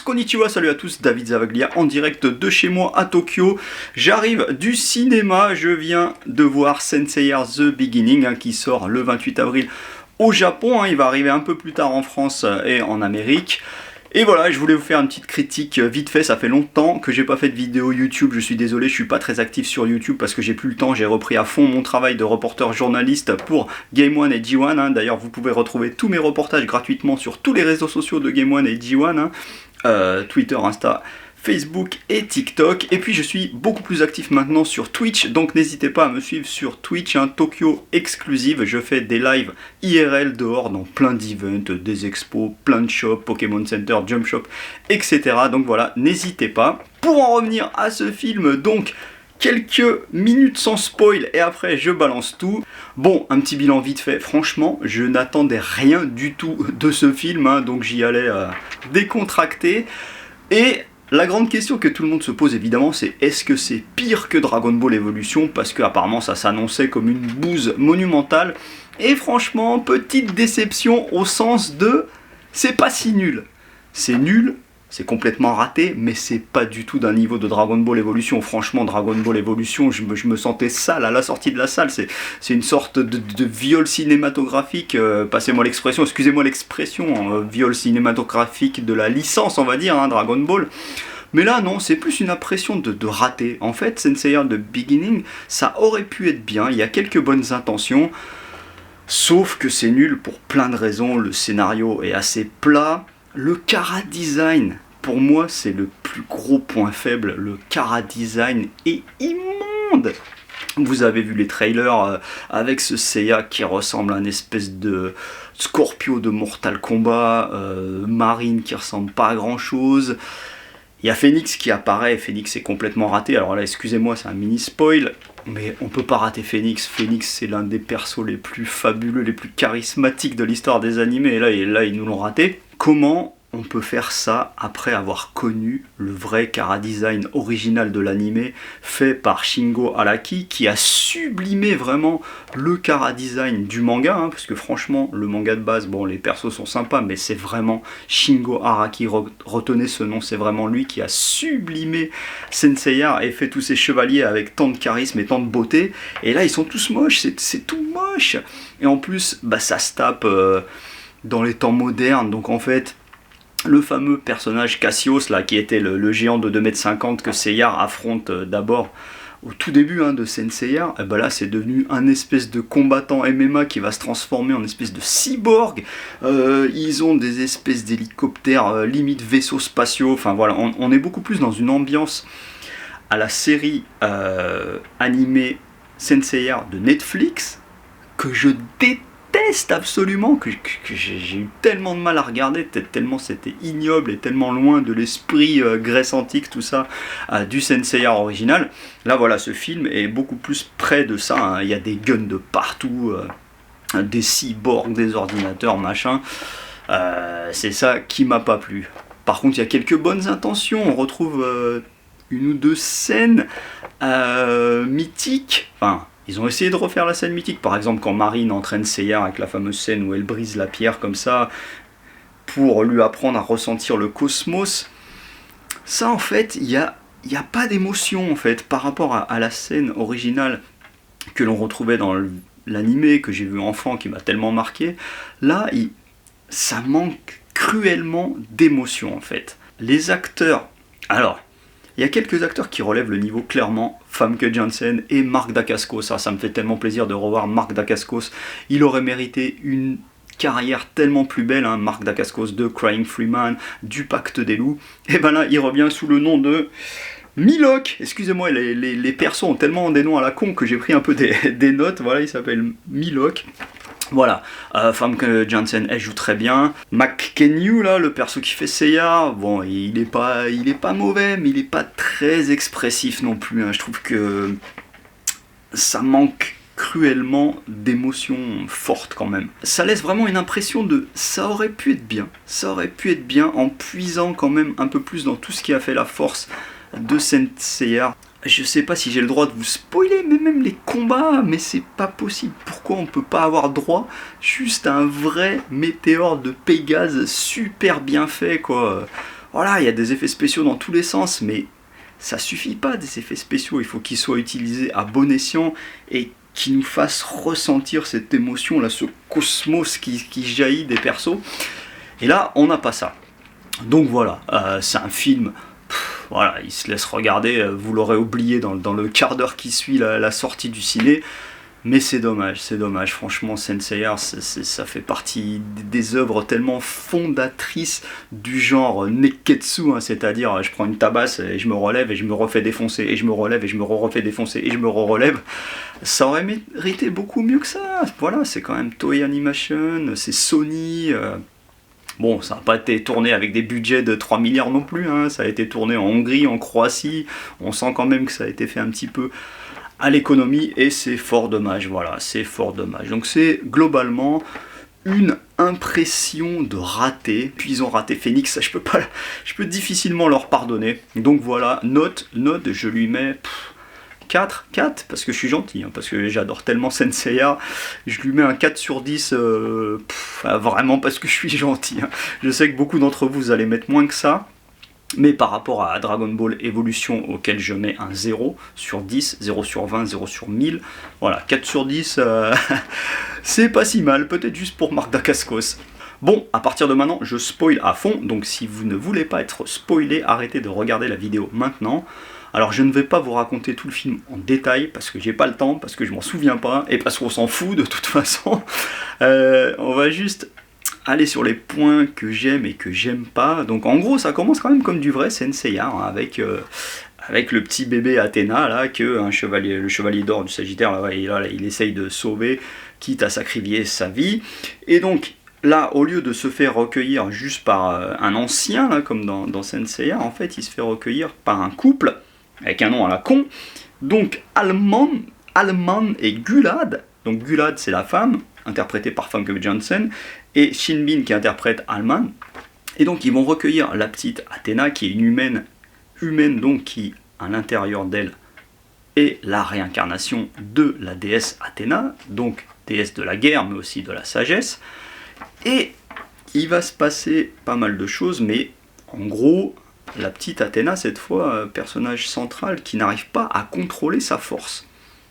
Konnichiwa, salut à tous, David Zavaglia en direct de chez moi à Tokyo. J'arrive du cinéma, je viens de voir Senseiya The Beginning qui sort le 28 avril au Japon. Il va arriver un peu plus tard en France et en Amérique. Et voilà, je voulais vous faire une petite critique vite fait, ça fait longtemps que j'ai pas fait de vidéo YouTube, je suis désolé, je suis pas très actif sur YouTube parce que j'ai plus le temps, j'ai repris à fond mon travail de reporter journaliste pour Game One et G1, D'ailleurs, vous pouvez retrouver tous mes reportages gratuitement sur tous les réseaux sociaux de Game One et G1, Twitter, Insta, Facebook et TikTok. Et puis je suis beaucoup plus actif maintenant sur Twitch, donc n'hésitez pas à me suivre sur Twitch, Tokyo Exclusive. Je fais des lives IRL dehors dans plein d'events, des expos, plein de shops, Pokémon Center, Jump Shop, etc. Donc voilà, n'hésitez pas. Pour en revenir à ce film, donc quelques minutes sans spoil et après je balance tout. Bon, un petit bilan vite fait, franchement, je n'attendais rien du tout de ce film, donc j'y allais décontracté. Et la grande question que tout le monde se pose évidemment, c'est est-ce que c'est pire que Dragon Ball Evolution? Parce que apparemment ça s'annonçait comme une bouse monumentale. Et franchement, petite déception au sens de c'est pas si nul. C'est nul, c'est complètement raté, mais c'est pas du tout d'un niveau de Dragon Ball Evolution. Franchement, Dragon Ball Evolution, je me sentais sale à la sortie de la salle. C'est une sorte de viol cinématographique, passez-moi l'expression, excusez-moi l'expression, viol cinématographique de la licence, on va dire, Dragon Ball. Mais là, non, c'est plus une impression de raté. En fait, Senseiya The Beginning, ça aurait pu être bien, il y a quelques bonnes intentions, sauf que c'est nul pour plein de raisons. Le scénario est assez plat. Le chara design, pour moi, c'est le plus gros point faible. Le chara design est immonde. Vous avez vu les trailers avec ce Seiya qui ressemble à une espèce de Scorpio de Mortal Kombat, Marine qui ressemble pas à grand chose. Il y a Phoenix qui apparaît, Phoenix est complètement raté. Alors là, excusez-moi, c'est un mini spoil, mais on peut pas rater Phoenix. Phoenix, c'est l'un des persos les plus fabuleux, les plus charismatiques de l'histoire des animés, et là ils nous l'ont raté. Comment on peut faire ça après avoir connu le vrai chara design original de l'animé fait par Shingo Araki, qui a sublimé vraiment le chara design du manga, parce que franchement le manga de base, bon, les persos sont sympas, mais c'est vraiment Shingo Araki, retenez ce nom, c'est vraiment lui qui a sublimé Senseiya et fait tous ces chevaliers avec tant de charisme et tant de beauté, et là ils sont tous moches, c'est tout moche, et en plus ça se tape dans les temps modernes, donc en fait le fameux personnage Cassios, là, qui était le géant de 2,50 m que Seiya affronte d'abord au tout début de Senseiya, et là c'est devenu un espèce de combattant MMA qui va se transformer en espèce de cyborg. Ils ont des espèces d'hélicoptères, limite vaisseaux spatiaux, enfin voilà, on est beaucoup plus dans une ambiance à la série animée Senseiya de Netflix, que je déteste absolument, que j'ai eu tellement de mal à regarder, tellement c'était ignoble et tellement loin de l'esprit Grèce antique, tout ça, du Senseiya original. Là voilà, ce film est beaucoup plus près de ça, il y a des guns de partout, des cyborgs, des ordinateurs, machin, c'est ça qui m'a pas plu. Par contre, il y a quelques bonnes intentions, on retrouve une ou deux scènes mythiques, enfin, ils ont essayé de refaire la scène mythique, par exemple quand Marine entraîne Seiya avec la fameuse scène où elle brise la pierre comme ça pour lui apprendre à ressentir le cosmos. Ça en fait, il y a pas d'émotion en fait par rapport à la scène originale que l'on retrouvait dans l'animé que j'ai vu enfant qui m'a tellement marqué. Là, ça manque cruellement d'émotion en fait. Les acteurs, alors il y a quelques acteurs qui relèvent le niveau clairement, Famke Janssen et Mark Dacascos. Ça me fait tellement plaisir de revoir Mark Dacascos. Il aurait mérité une carrière tellement plus belle, Mark Dacascos de Crying Freeman, du Pacte des Loups. Et ben là, il revient sous le nom de Milok. Excusez-moi, les persos ont tellement des noms à la con que j'ai pris un peu des notes. Voilà, il s'appelle Milok. Voilà, Famke Janssen, elle joue très bien. McKenyu, là, le perso qui fait Seiya, bon, il est pas mauvais, mais il est pas très expressif non plus. Je trouve que ça manque cruellement d'émotions fortes quand même. Ça laisse vraiment une impression de ça aurait pu être bien en puisant quand même un peu plus dans tout ce qui a fait la force de Senseiya. Je sais pas si j'ai le droit de vous spoiler, mais même les combats, mais c'est pas possible. Pourquoi on peut pas avoir droit juste à un vrai météore de Pégase super bien fait, quoi. Voilà, il y a des effets spéciaux dans tous les sens, mais ça suffit pas des effets spéciaux, il faut qu'ils soient utilisés à bon escient et qui nous fassent ressentir cette émotion là, ce cosmos qui jaillit des persos. Et là, on n'a pas ça. Donc voilà, c'est un film, voilà, il se laisse regarder, vous l'aurez oublié dans le quart d'heure qui suit la sortie du ciné. Mais c'est dommage, franchement, Senseiya, ça fait partie des œuvres tellement fondatrices du genre Nekketsu, hein, c'est-à-dire je prends une tabasse et je me relève et je me refais défoncer, et je me relève et je me refais défoncer, et je me relève. Ça aurait mérité beaucoup mieux que ça, voilà, c'est quand même Toei Animation, c'est Sony... Bon, ça n'a pas été tourné avec des budgets de 3 milliards non plus, hein. Ça a été tourné en Hongrie, en Croatie, on sent quand même que ça a été fait un petit peu à l'économie, et c'est fort dommage, voilà, c'est fort dommage. Donc c'est globalement une impression de raté, puis ils ont raté Phoenix, ça je peux difficilement leur pardonner. Donc voilà, note, je lui mets 4, parce que je suis gentil, hein, parce que j'adore tellement Senseiya, je lui mets un 4 sur 10, vraiment parce que je suis gentil, hein. Je sais que beaucoup d'entre vous allez mettre moins que ça, mais par rapport à Dragon Ball Evolution, auquel je mets un 0 sur 10, 0 sur 20, 0 sur 1000, voilà, 4 sur 10, c'est pas si mal, peut-être juste pour Marc Dacascos. Bon, à partir de maintenant, je spoil à fond, donc si vous ne voulez pas être spoilé, arrêtez de regarder la vidéo maintenant. Alors je ne vais pas vous raconter tout le film en détail, parce que j'ai pas le temps, parce que je m'en souviens pas, et parce qu'on s'en fout de toute façon. On va juste aller sur les points que j'aime et que j'aime pas. Donc en gros, ça commence quand même comme du vrai Senseiya, hein, avec le petit bébé Athéna, là, que le chevalier d'or du Sagittaire, là, il essaye de sauver, quitte à sacrifier sa vie. Et donc, là, au lieu de se faire recueillir juste par un ancien, là, comme dans Senseiya, en fait, il se fait recueillir par un couple, avec un nom à la con. Donc, Alman et Gulad. Donc, Gulad, c'est la femme, interprétée par Famke Janssen, et Shinbin qui interprète Alman. Et donc, ils vont recueillir la petite Athéna, qui est une humaine donc, qui, à l'intérieur d'elle, est la réincarnation de la déesse Athéna, donc déesse de la guerre, mais aussi de la sagesse. Et il va se passer pas mal de choses, mais en gros, la petite Athéna, cette fois, personnage central qui n'arrive pas à contrôler sa force.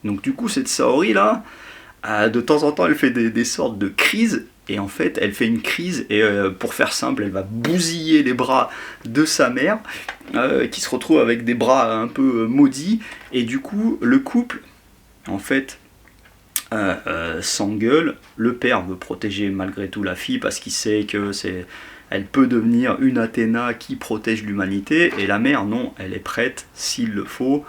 Donc du coup, cette Saori là, de temps en temps, elle fait des sortes de crises, et en fait, elle fait une crise, et pour faire simple, elle va bousiller les bras de sa mère, qui se retrouve avec des bras un peu maudits, et du coup, le couple, en fait, s'engueule. Le père veut protéger malgré tout la fille, parce qu'il sait que elle peut devenir une Athéna qui protège l'humanité, et la mère, non, elle est prête, s'il le faut,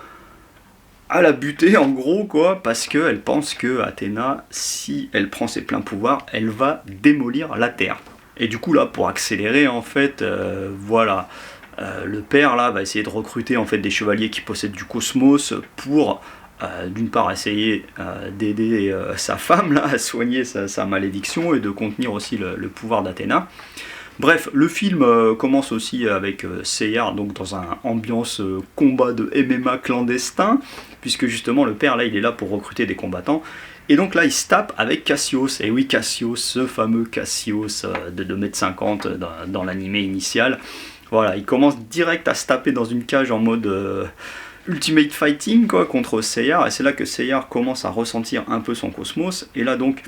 à la buter en gros, quoi, parce qu'elle pense que Athéna, si elle prend ses pleins pouvoirs, elle va démolir la Terre. Et du coup là, pour accélérer, en fait, voilà, le père là va essayer de recruter en fait des chevaliers qui possèdent du cosmos pour d'une part essayer d'aider sa femme là à soigner sa malédiction, et de contenir aussi le pouvoir d'Athéna. Bref, le film commence aussi avec Seiya, donc dans un ambiance combat de MMA clandestin, puisque justement le père là il est là pour recruter des combattants, et donc là il se tape avec Cassios, et oui Cassios, ce fameux Cassios de 2,50 m dans l'animé initial. Voilà, il commence direct à se taper dans une cage en mode Ultimate Fighting quoi, contre Seiya, et c'est là que Seiya commence à ressentir un peu son cosmos, et là donc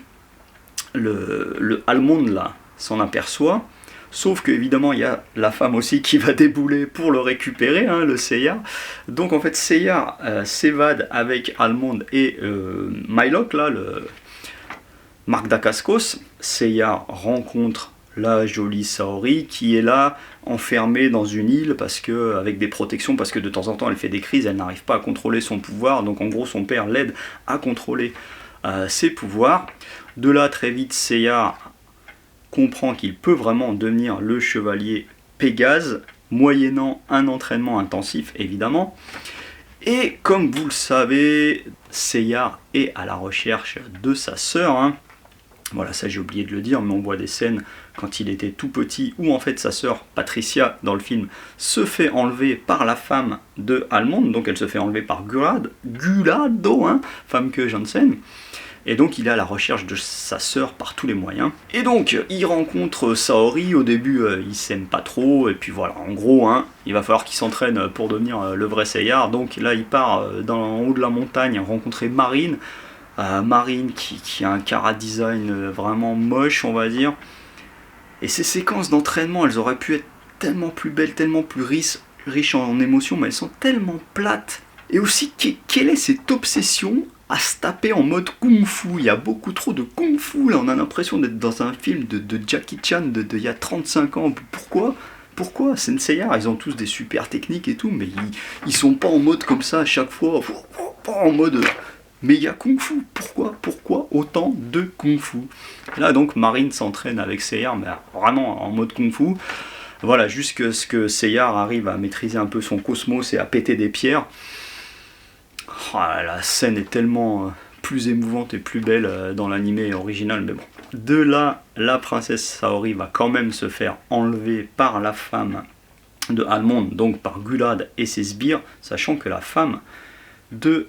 le Almond là s'en aperçoit. Sauf que évidemment il y a la femme aussi qui va débouler pour le récupérer, hein, le Seiya. Donc en fait Seiya s'évade avec Almond et Mylock, là, le Marc Dacascos. Seiya rencontre la jolie Saori qui est là enfermée dans une île avec des protections, parce que de temps en temps elle fait des crises, elle n'arrive pas à contrôler son pouvoir, donc en gros son père l'aide à contrôler ses pouvoirs. De là très vite Seiya comprend qu'il peut vraiment devenir le chevalier Pégase, moyennant un entraînement intensif évidemment. Et comme vous le savez, Seiya est à la recherche de sa sœur, hein. Voilà, ça j'ai oublié de le dire, mais on voit des scènes quand il était tout petit, où en fait sa sœur Patricia dans le film se fait enlever par la femme de Almond, donc elle se fait enlever par Gulado, hein, Famke Janssen. Et donc il est à la recherche de sa sœur par tous les moyens. Et donc il rencontre Saori, au début ils s'aiment pas trop, et puis voilà, en gros, hein, il va falloir qu'il s'entraîne pour devenir le vrai Seiya. Donc là il part en haut de la montagne rencontrer Marine. Marine qui a un chara design vraiment moche, on va dire. Et ces séquences d'entraînement, elles auraient pu être tellement plus belles, tellement plus riches en émotions, mais elles sont tellement plates. Et aussi, quelle est cette obsession à se taper en mode kung-fu? Il y a beaucoup trop de kung-fu, là, on a l'impression d'être dans un film de Jackie Chan il y a 35 ans. Pourquoi Senseiya, ils ont tous des super techniques et tout, mais ils sont pas en mode comme ça à chaque fois, pas en mode méga kung-fu. Pourquoi autant de kung-fu? Là donc Marine s'entraîne avec Seiya, mais vraiment en mode kung-fu. Voilà, jusqu'à ce que Seiya arrive à maîtriser un peu son cosmos et à péter des pierres. Oh, la scène est tellement plus émouvante et plus belle dans l'animé original, mais bon. De là, la princesse Saori va quand même se faire enlever par la femme de Almond, donc par Gulad et ses sbires, sachant que la femme de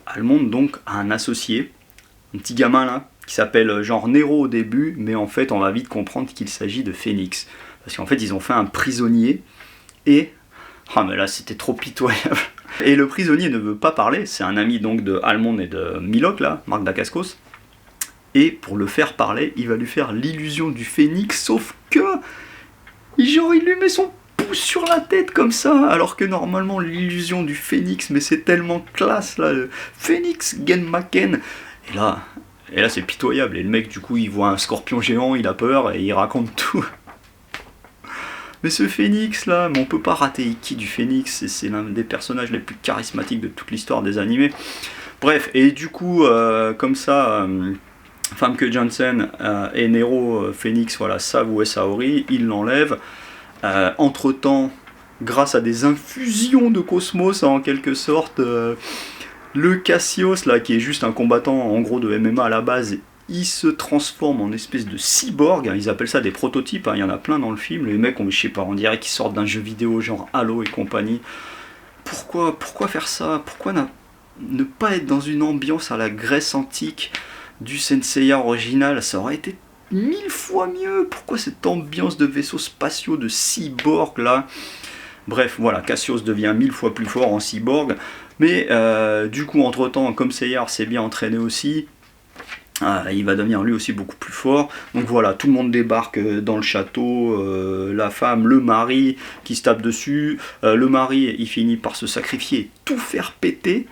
Almond donc a un associé, un petit gamin là, qui s'appelle genre Nero au début, mais en fait on va vite comprendre qu'il s'agit de Phénix. Parce qu'en fait ils ont fait un prisonnier, et... Ah mais là c'était trop pitoyable. Et le prisonnier ne veut pas parler, c'est un ami donc de Almond et de Milok là, Marc Dacascos. Et pour le faire parler, il va lui faire l'illusion du phénix, sauf que... genre il lui met son pouce sur la tête comme ça, alors que normalement l'illusion du phénix, mais c'est tellement classe là, le phénix Genmaken. Et là c'est pitoyable, et le mec du coup il voit un scorpion géant, il a peur et il raconte tout. Mais ce phénix là, mais on peut pas rater Ikki du phénix, c'est l'un des personnages les plus charismatiques de toute l'histoire des animés. Bref, et du coup, comme ça, Famke Janssen et Nero Phénix, voilà, savent où est Saori, ils l'enlèvent. Entre temps, grâce à des infusions de cosmos, en quelque sorte, le Cassios, là, qui est juste un combattant en gros de MMA à la base, il se transforme en espèce de cyborg, ils appellent ça des prototypes, il y en a plein dans le film, les mecs, je sais pas, on dirait qu'ils sortent d'un jeu vidéo genre Halo et compagnie. Pourquoi faire ça? Pourquoi ne pas être dans une ambiance à la Grèce antique du Senseiya original? Ça aurait été 1000 fois mieux. Pourquoi cette ambiance de vaisseaux spatiaux, de cyborg là? Bref, voilà, Cassios devient 1000 fois plus fort en cyborg, mais du coup, entre temps, comme Seiya s'est bien entraîné aussi, il va devenir lui aussi beaucoup plus fort. Donc voilà, tout le monde débarque dans le château, la femme, le mari qui se tape dessus. Le mari, il finit par se sacrifier, tout faire péter.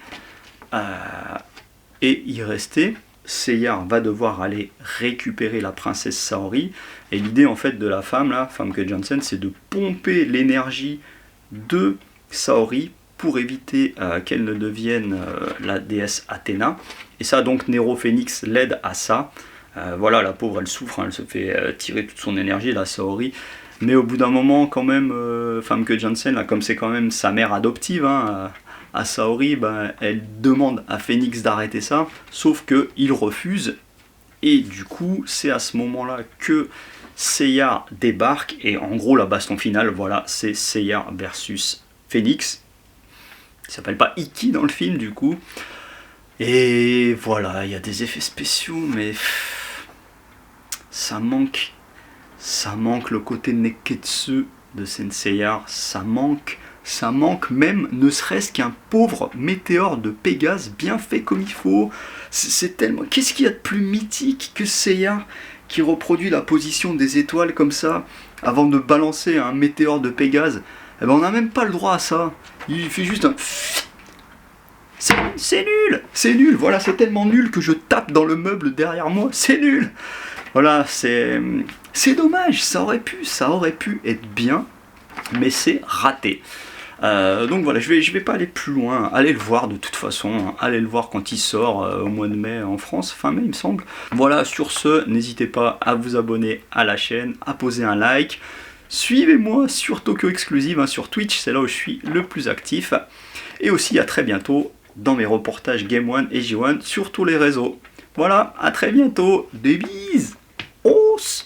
Et y rester. Seiya va devoir aller récupérer la princesse Saori. Et l'idée en fait de la femme, là, Famke Janssen, c'est de pomper l'énergie de Saori pour éviter qu'elle ne devienne la déesse Athéna. Et ça, donc, Nero Phénix l'aide à ça. Voilà, la pauvre, elle souffre, hein, elle se fait tirer toute son énergie, la Saori. Mais au bout d'un moment, quand même, Famke Janssen, là, comme c'est quand même sa mère adoptive, hein, à Saori, ben, elle demande à Phénix d'arrêter ça, sauf qu'il refuse. Et du coup, c'est à ce moment-là que Seiya débarque. Et en gros, la baston finale, voilà, c'est Seiya versus Phénix. Il s'appelle pas Ikki dans le film, du coup. Et voilà, il y a des effets spéciaux, mais ça manque le côté Neketsu de Senseiya, ça manque même, ne serait-ce qu'un pauvre météore de Pégase bien fait comme il faut. C'est tellement... Qu'est-ce qu'il y a de plus mythique que Seiya qui reproduit la position des étoiles comme ça avant de balancer un météore de Pégase? Eh ben on n'a même pas le droit à ça. Il fait juste un... C'est nul, voilà, c'est tellement nul que je tape dans le meuble derrière moi, c'est nul. Voilà, c'est dommage, ça aurait pu être bien, mais c'est raté. Donc voilà, je vais pas aller plus loin, allez le voir de toute façon, hein. Allez le voir quand il sort au mois de mai en France, fin mai il me semble. Voilà, sur ce, n'hésitez pas à vous abonner à la chaîne, à poser un like. Suivez-moi sur Tokyo Exclusive, hein, sur Twitch, c'est là où je suis le plus actif. Et aussi à très bientôt dans mes reportages Game One et J1 sur tous les réseaux. Voilà, à très bientôt, des bises. Os.